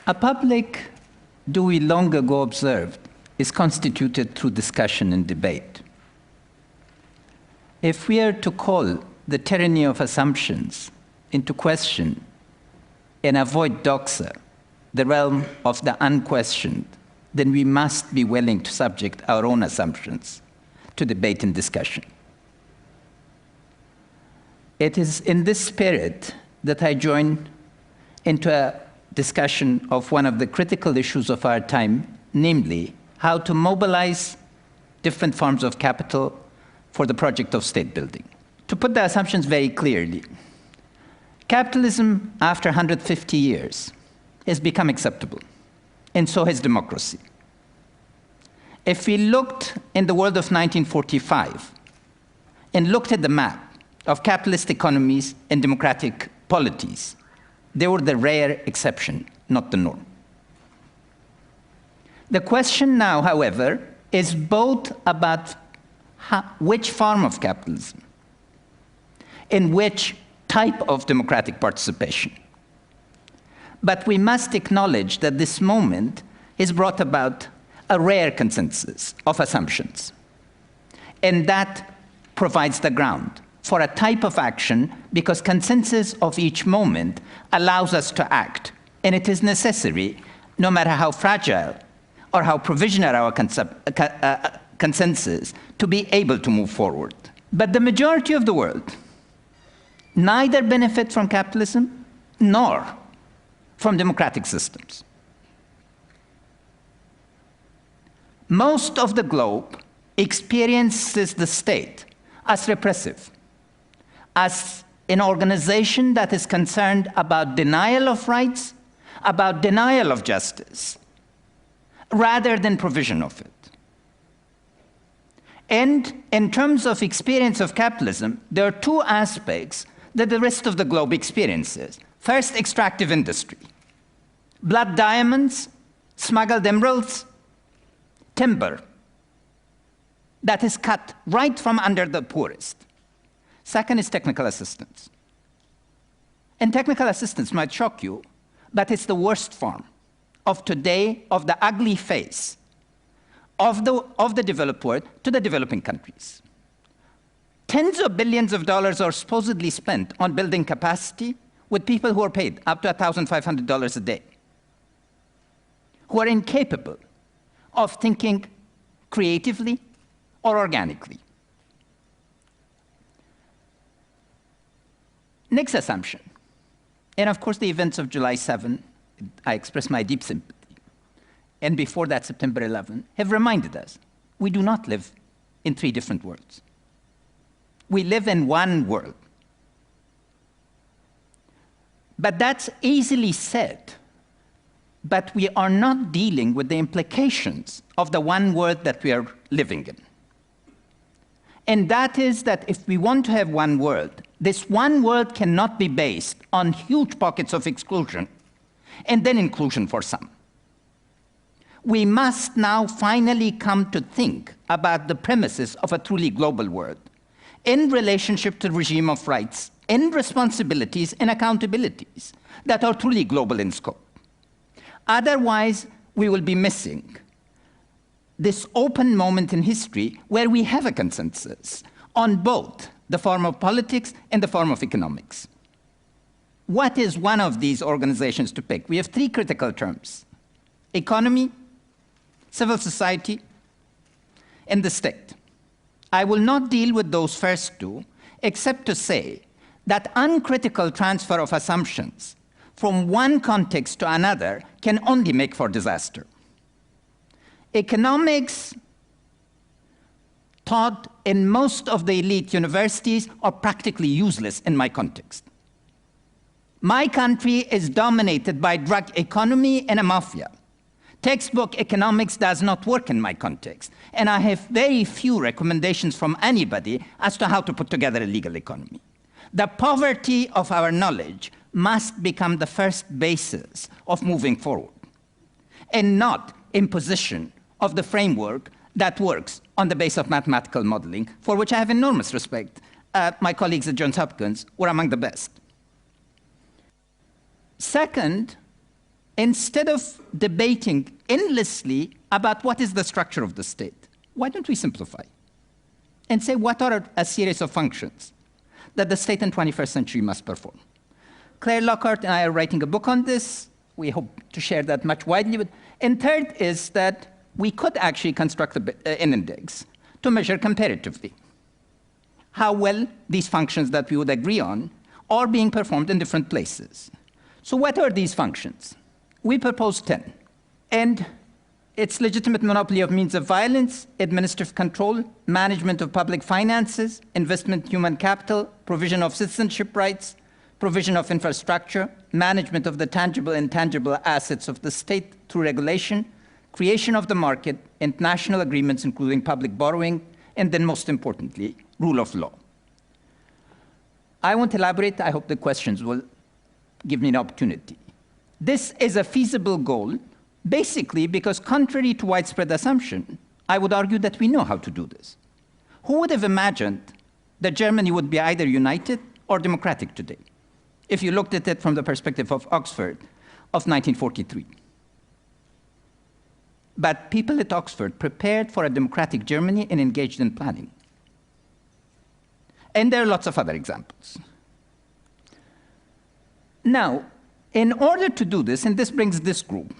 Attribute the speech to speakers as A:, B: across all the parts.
A: A public, Dewey long ago observed, is constituted through discussion and debate. If we are to call the tyranny of assumptions into question and avoid doxa, the realm of the unquestioned, then we must be willing to subject our own assumptions to debate and discussion. It is in this spirit that I join into a discussion of one of the critical issues of our time, namely, how to mobilize different forms of capital for the project of state building. To put the assumptions very clearly, capitalism, after 150 years, has become acceptable, and so has democracy. If we looked in the world of 1945 and looked at the map of capitalist economies and democratic polities, they were the rare exception, not the norm. The question now, however, is both about which form of capitalism and which type of democratic participation. But we must acknowledge that this moment has brought about a rare consensus of assumptions, and that provides the ground for a type of action because consensus of each moment allows us to act, and it is necessary, no matter how fragile or how provisional our consensus, to be able to move forward. But the majority of the world neither benefit from capitalism nor from democratic systems. Most of the globe experiences the state as repressive, as an organization that is concerned about denial of rights, about denial of justice, rather than provision of it. And in terms of experience of capitalism, there are two aspects that the rest of the globe experiences. First, extractive industry. Blood diamonds, smuggled emeralds, timber that is cut right from under the poorest. Second is technical assistance. And technical assistance might shock you, but it's the worst form of today, of the ugly face of the developed world to the developing countries. Tens of billions of dollars are supposedly spent on building capacity with people who are paid up to $1,500 a day, who are incapable of thinking creatively or organically. Next assumption, and of course the events of July 7, I express my deep sympathy, and before that September 11, have reminded us we do not live in three different worlds. We live in one world. But that's easily said, but we are not dealing with the implications of the one world that we are living in. And that is that if we want to have one world, this one world cannot be based on huge pockets of exclusion and then inclusion for some. We must now finally come to think about the premises of a truly global world in relationship to the regime of rights, in responsibilities and accountabilities that are truly global in scope. Otherwise, we will be missing this open moment in history where we have a consensus on both the form of politics and the form of economics. What is one of these organizations to pick? We have three critical terms: economy, civil society, and the state. I will not deal with those first two, except to say that uncritical transfer of assumptions from one context to another can only make for disaster. Economics taught in most of the elite universities are practically useless in my context. My country is dominated by drug economy and a mafia. Textbook economics does not work in my context, and I have very few recommendations from anybody as to how to put together a legal economy. The poverty of our knowledge must become the first basis of moving forward, and not imposition of the framework that works on the basis of mathematical modeling, for which I have enormous respect. My colleagues at Johns Hopkins were among the best. Second, instead of debating endlessly about what is the structure of the state, why don't we simplify and say what are a series of functions that the state in 21st century must perform? Claire Lockhart and I are writing a book on this. We hope to share that much widely. And third is that we could actually construct an index to measure comparatively how well these functions that we would agree on are being performed in different places. So what are these functions? We propose 10. And it's legitimate monopoly of means of violence, administrative control, management of public finances, investment in human capital, provision of citizenship rights, provision of infrastructure, management of the tangible and intangible assets of the state through regulation, creation of the market, international agreements including public borrowing, and then most importantly, rule of law. I won't elaborate. I hope the questions will give me an opportunity. This is a feasible goal, basically because contrary to widespread assumption, I would argue that we know how to do this. Who would have imagined that Germany would be either united or democratic today, if you looked at it from the perspective of Oxford of 1943? But people at Oxford prepared for a democratic Germany and engaged in planning. And there are lots of other examples. Now, in order to do this, and this brings this group,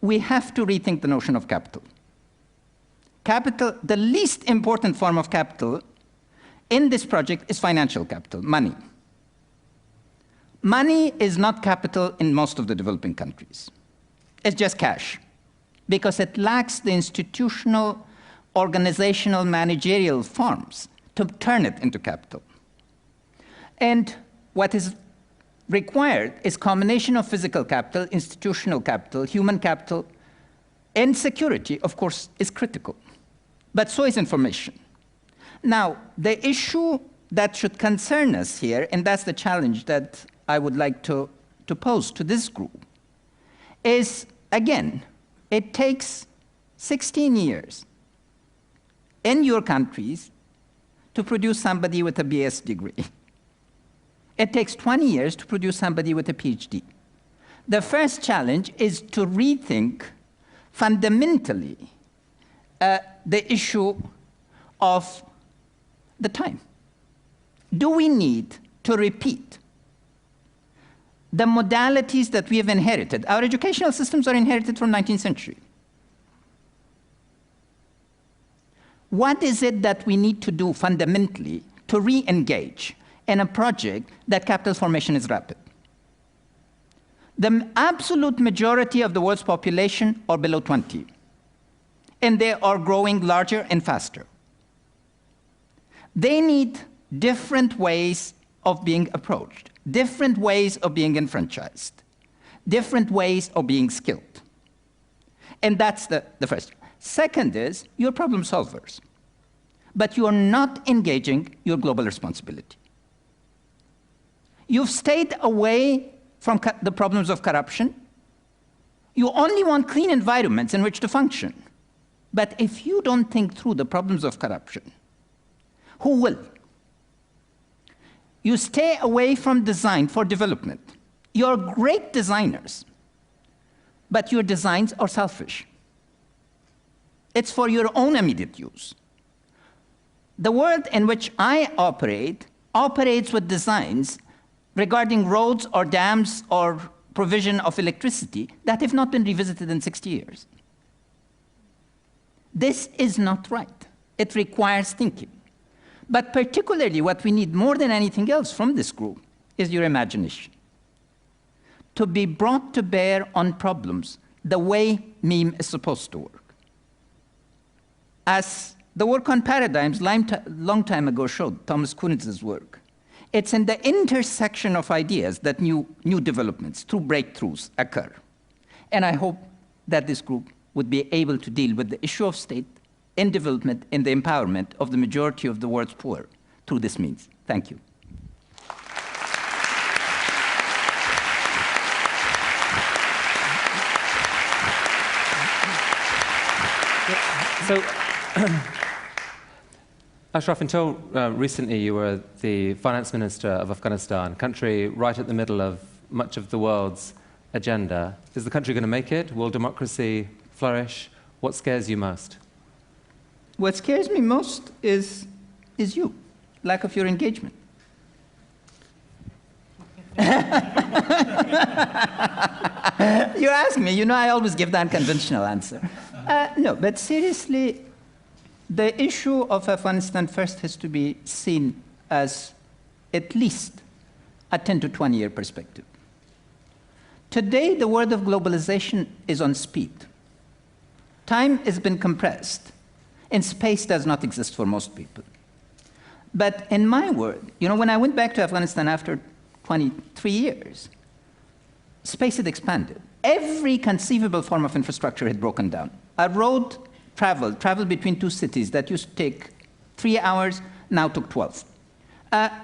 A: we have to rethink the notion of capital. Capital, the least important form of capital in this project is financial capital, money. Money is not capital in most of the developing countries. It's just cash, because it lacks the institutional, organizational, managerial forms to turn it into capital. And what is required is combination of physical capital, institutional capital, human capital, and security, of course, is critical. But so is information. Now, the issue that should concern us here, and that's the challenge that I would like to pose to this group, is, again, it takes 16 years in your countries to produce somebody with a BS degree. It takes 20 years to produce somebody with a PhD. The first challenge is to rethink fundamentally the issue of the time. Do we need to repeat the modalities that we have inherited? Our educational systems are inherited from 19th century. What is it that we need to do fundamentally to re-engage in a project that capital formation is rapid? The absolute majority of the world's population are below 20, and they are growing larger and faster. They need different ways of being approached, different ways of being enfranchised, different ways of being skilled. And that's the first. Second is, you're problem solvers, but you are not engaging your global responsibility. You've stayed away from the problems of corruption. You only want clean environments in which to function. But if you don't think through the problems of corruption, who will? You stay away from design for development. You're great designers, but your designs are selfish. It's for your own immediate use. The world in which I operate operates with designs regarding roads or dams or provision of electricity that have not been revisited in 60 years. This is not right. It requires thinking. But particularly what we need more than anything else from this group is your imagination. To be brought to bear on problems the way meme is supposed to work. As the work on paradigms long time ago showed, Thomas Kunitz's work, it's in the intersection of ideas that new developments, through breakthroughs, occur. And I hope that this group would be able to deal with the issue of state in development and the empowerment of the majority of the world's poor through this means. Thank you.
B: So, Ashraf, until recently you were the finance minister of Afghanistan, country right at the middle of much of the world's agenda. Is the country going to make it? Will democracy flourish? What scares you most?
A: What scares me most is you, lack of your engagement. You ask me, you know I always give the unconventional answer. No, but seriously, the issue of Afghanistan first has to be seen as at least a 10 to 20 year perspective. Today, the world of globalization is on speed. Time has been compressed, and space does not exist for most people. But in my world, you know, when I went back to Afghanistan after 23 years, space had expanded. Every conceivable form of infrastructure had broken down. A road travel between two cities that used to take 3 hours, now took 12.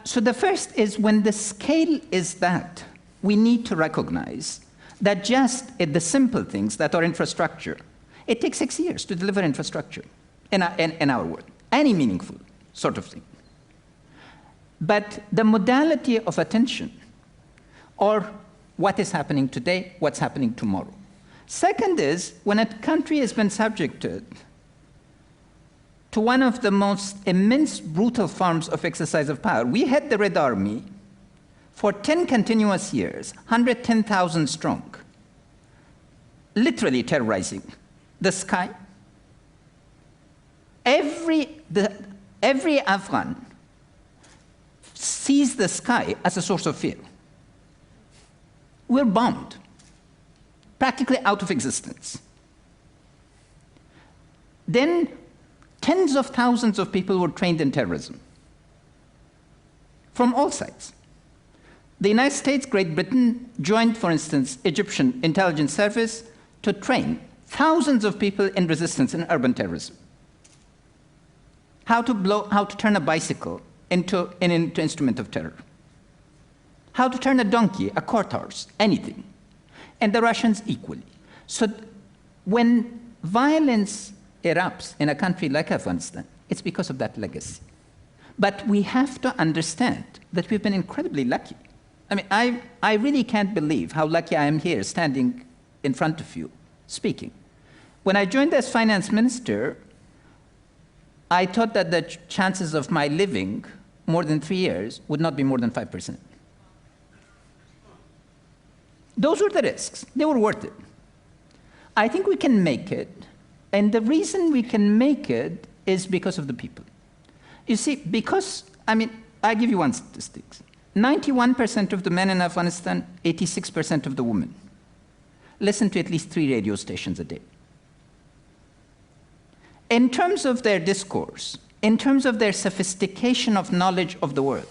A: So the first is, when the scale is that, we need to recognize that just at the simple things that are infrastructure, it takes 6 years to deliver infrastructure in our world, any meaningful sort of thing. But the modality of attention, or what is happening today, what's happening tomorrow. Second is, when a country has been subjected to one of the most immense, brutal forms of exercise of power. We had the Red Army for 10 continuous years, 110,000 strong, literally terrorizing the sky. Every Afghan sees the sky as a source of fear. We're bombed, practically out of existence. Then tens of thousands of people were trained in terrorism from all sides. The United States, Great Britain joined, for instance, Egyptian intelligence service to train thousands of people in resistance in urban terrorism. How to turn a bicycle into an instrument of terror. How to turn a donkey, a cart horse, anything. And the Russians equally. So when violence erupts in a country like Afghanistan, it's because of that legacy. But we have to understand that we've been incredibly lucky. I mean, I really can't believe how lucky I am here, standing in front of you, speaking. When I joined as finance minister, I thought that the chances of my living more than 3 years would not be more than 5%. Those were the risks. They were worth it. I think we can make it, and the reason we can make it is because of the people. You see, because, I mean, I give you one statistic. 91% of the men in Afghanistan, 86% of the women, listen to at least 3 radio stations a day. In terms of their discourse, in terms of their sophistication of knowledge of the world,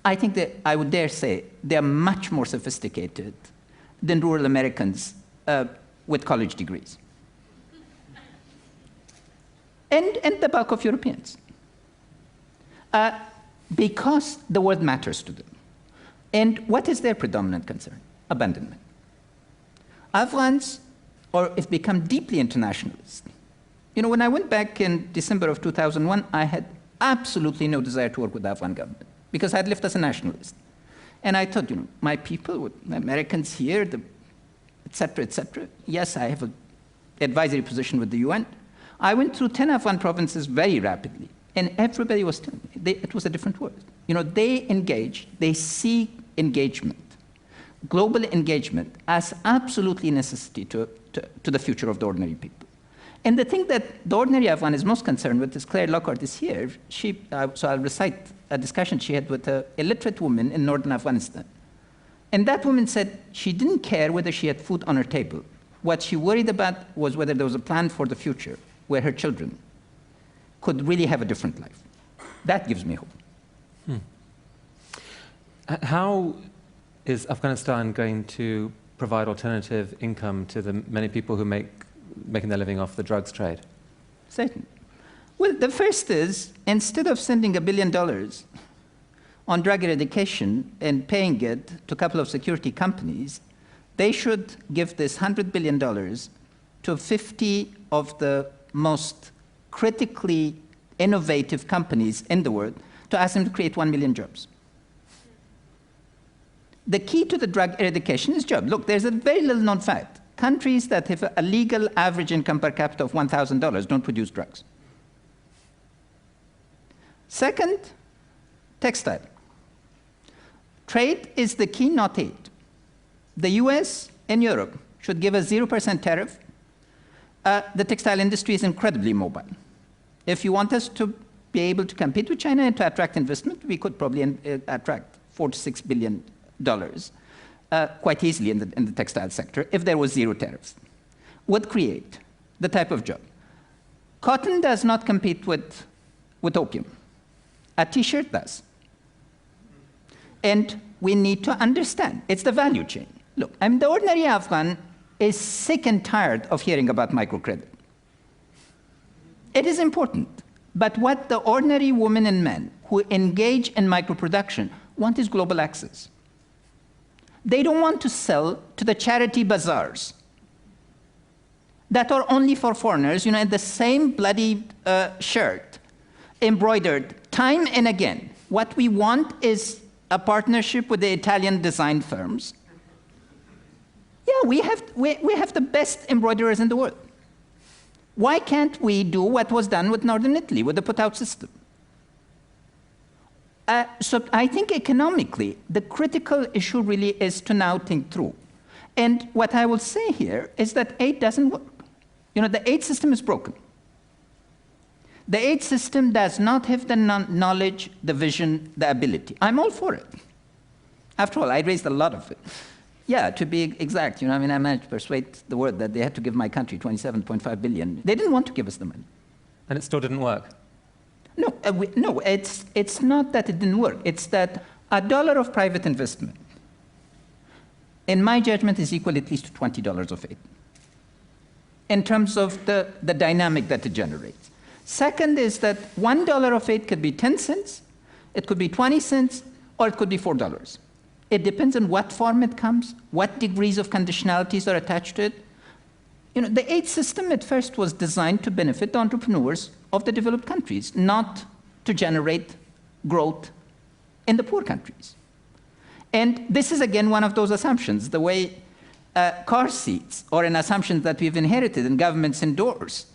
A: I think that I would dare say they're much more sophisticated than rural Americans with college degrees. And the bulk of Europeans. Because the world matters to them. And what is their predominant concern? Abandonment. Afghans have become deeply internationalist. You know, when I went back in December of 2001, I had absolutely no desire to work with the Afghan government, because I had lived as a nationalist. And I thought, you know, my people, the Americans here, et cetera, yes, I have an advisory position with the UN. I went through 10 Afghan provinces very rapidly, and everybody was telling me it was a different world. You know, they engage, they see engagement, global engagement, as absolutely a necessity to the future of the ordinary people. And the thing that the ordinary Afghan is most concerned with is Claire Lockhart is here. So I'll recite a discussion she had with a illiterate woman in northern Afghanistan. And that woman said she didn't care whether she had food on her table. What she worried about was whether there was a plan for the future where her children could really have a different life. That gives me hope.
B: How is Afghanistan going to provide alternative income to the many people who making their living off the drugs trade?
A: Certainly. Well, the first is, instead of sending $1 billion on drug eradication and paying it to a couple of security companies, they should give this $100 billion to 50 of the most critically innovative companies in the world to ask them to create 1 million jobs. the key to the drug eradication is job. Look, there's a very little known fact. Countries that have a legal average income per capita of $1,000 don't produce drugs. Second, textile. Trade is the key, not aid. The US and Europe should give a 0% tariff. The textile industry is incredibly mobile. If you want us to be able to compete with China and to attract investment, we could probably attract $4 to $6 billion quite easily in the textile sector if there was zero tariffs. Would create the type of job. Cotton does not compete with opium. A T-shirt does. And we need to understand, it's the value chain. Look, I mean, the ordinary Afghan is sick and tired of hearing about microcredit. It is important, but what the ordinary women and men who engage in microproduction want is global access. They don't want to sell to the charity bazaars that are only for foreigners, you know, in the same bloody shirt, embroidered time and again. What we want is a partnership with the Italian design firms. Yeah, we have the best embroiderers in the world. Why can't we do what was done with Northern Italy, with the put-out system? So I think economically, the critical issue really is to now think through. And what I will say here is that aid doesn't work. You know, the aid system is broken. The aid system does not have the knowledge, the vision, the ability. I'm all for it. After all, I raised a lot of it. Yeah, to be exact, you know, I mean, I managed to persuade the world that they had to give my country $27.5 billion. They didn't want to give us the money.
B: And it still didn't work?
A: No, no, it's not that it didn't work. It's that $1 of private investment, in my judgment, is equal at least to $20 of aid, in terms of the dynamic that it generates. Second is that $1 of aid could be 10 cents, it could be 20 cents, or it could be $4. It depends on what form it comes, what degrees of conditionalities are attached to it. You know, the aid system at first was designed to benefit the entrepreneurs of the developed countries, not to generate growth in the poor countries. And this is, again, one of those assumptions, the way car seats are an assumption that we've inherited and governments endorse.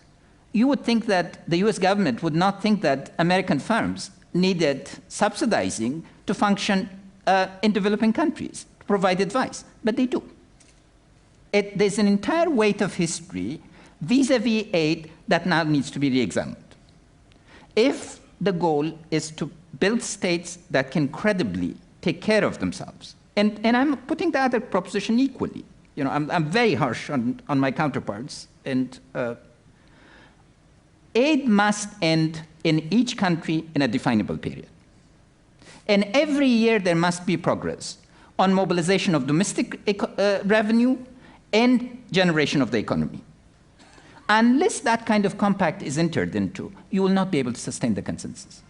A: You would think that the US government would not think that American firms needed subsidizing to function in developing countries, to provide advice, but they do. There's an entire weight of history vis-a-vis aid that now needs to be re-examined. If the goal is to build states that can credibly take care of themselves, and I'm putting the other proposition equally. You know, I'm very harsh on my counterparts, and aid must end in each country in a definable period. And every year there must be progress on mobilization of domestic revenue and generation of the economy. Unless that kind of compact is entered into, you will not be able to sustain the consensus.